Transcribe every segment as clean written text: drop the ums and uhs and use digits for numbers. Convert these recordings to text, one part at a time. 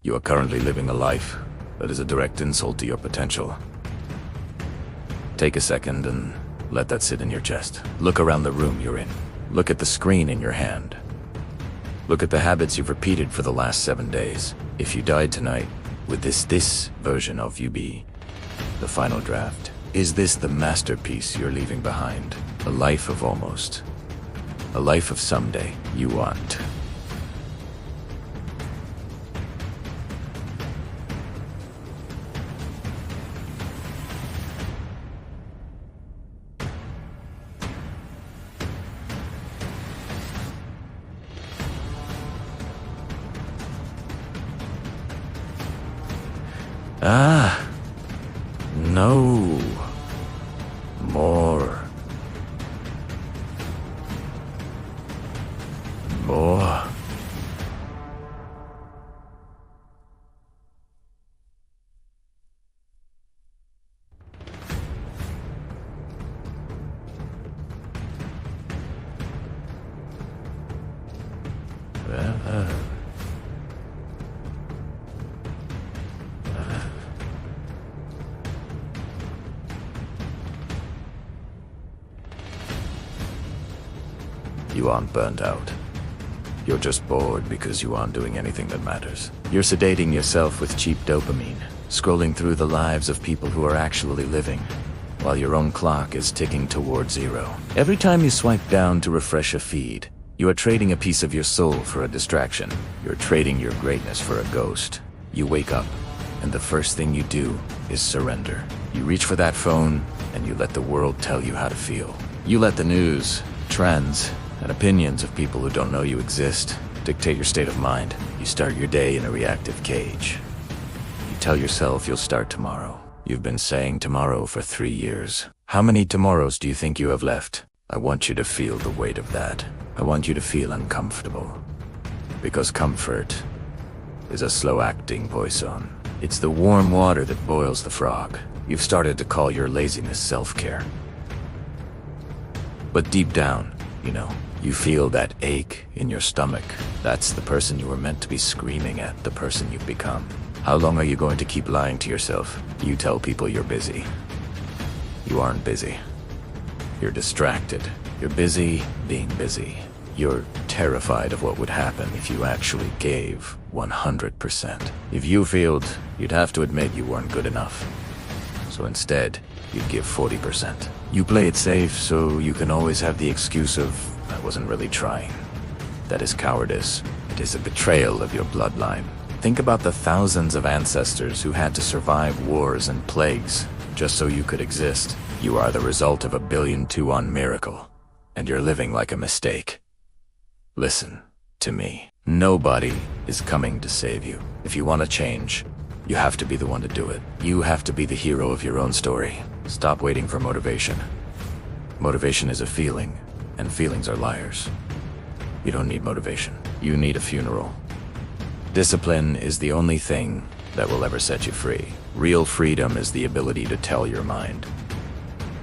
You are currently living a life that is a direct insult to your potential. Take a second and let that sit in your chest. Look around the room you're in. Look at the screen in your hand. Look at the habits you've repeated for the last 7 days. If you died tonight, would this version of you be the final draft? Is this the masterpiece you're leaving behind? A life of almost. A life of someday you want. No. More. More. You aren't burnt out. You're just bored because you aren't doing anything that matters. You're sedating yourself with cheap dopamine, scrolling through the lives of people who are actually living, while your own clock is ticking toward zero. Every time you swipe down to refresh a feed, you are trading a piece of your soul for a distraction. You're trading your greatness for a ghost. You wake up, and the first thing you do is surrender. You reach for that phone, and you let the world tell you how to feel. You let the news, trends, and opinions of people who don't know you exist dictate your state of mind. You start your day in a reactive cage. You tell yourself you'll start tomorrow. You've been saying tomorrow for 3 years. How many tomorrows do you think you have left? I want you to feel the weight of that. I want you to feel uncomfortable. Because comfort is a slow-acting poison. It's the warm water that boils the frog. You've started to call your laziness self-care. But deep down, you feel that ache in your stomach. That's the person you were meant to be screaming at, the person you've become. How long are you going to keep lying to yourself? You tell people you're busy. You aren't busy. You're distracted. You're busy being busy. You're terrified of what would happen if you actually gave 100%. If you failed, you'd have to admit you weren't good enough. So instead, you'd give 40%. You play it safe so you can always have the excuse of, I wasn't really trying. That is cowardice. It is a betrayal of your bloodline. Think about the thousands of ancestors who had to survive wars and plagues just so you could exist. You are the result of a 1 billion to 1 miracle, and you're living like a mistake. Listen to me. Nobody is coming to save you. If you want to change, you have to be the one to do it. You have to be the hero of your own story. Stop waiting for motivation. Motivation is a feeling, and feelings are liars. You don't need motivation. You need a funeral. Discipline is the only thing that will ever set you free. Real freedom is the ability to tell your mind,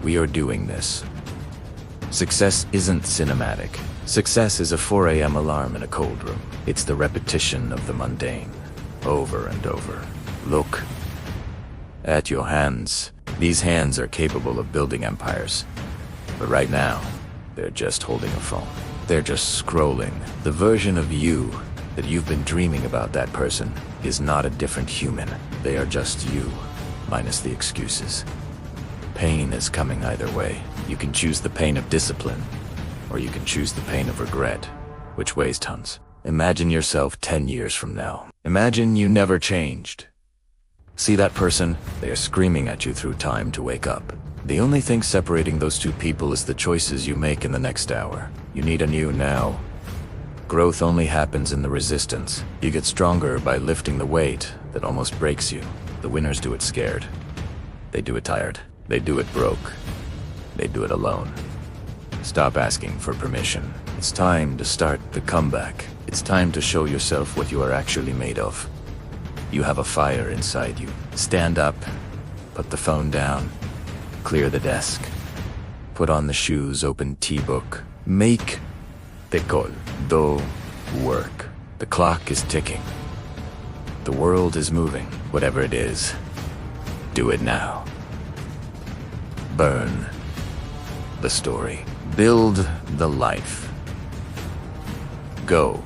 we are doing this. Success isn't cinematic. Success is a 4 a.m. alarm in a cold room. It's the repetition of the mundane, over and over. Look at your hands. These hands are capable of building empires. But right now, they're just holding a phone. They're just scrolling. The version of you that you've been dreaming about, that person, is not a different human. They are just you, minus the excuses. Pain is coming either way. You can choose the pain of discipline, or you can choose the pain of regret, which weighs tons. Imagine yourself 10 years from now. Imagine you never changed. See that person? They are screaming at you through time to wake up. The only thing separating those two people is the choices you make in the next hour. You need a new now. Growth only happens in the resistance. You get stronger by lifting the weight that almost breaks you. The winners do it scared. They do it tired. They do it broke. They do it alone. Stop asking for permission. It's time to start the comeback. It's time to show yourself what you are actually made of. You have a fire inside you. Stand up, put the phone down, clear the desk, put on the shoes, open T-book. Make the call. Do work. The clock is ticking. The world is moving, whatever it is. Do it now. Burn the story. Build the life. Go.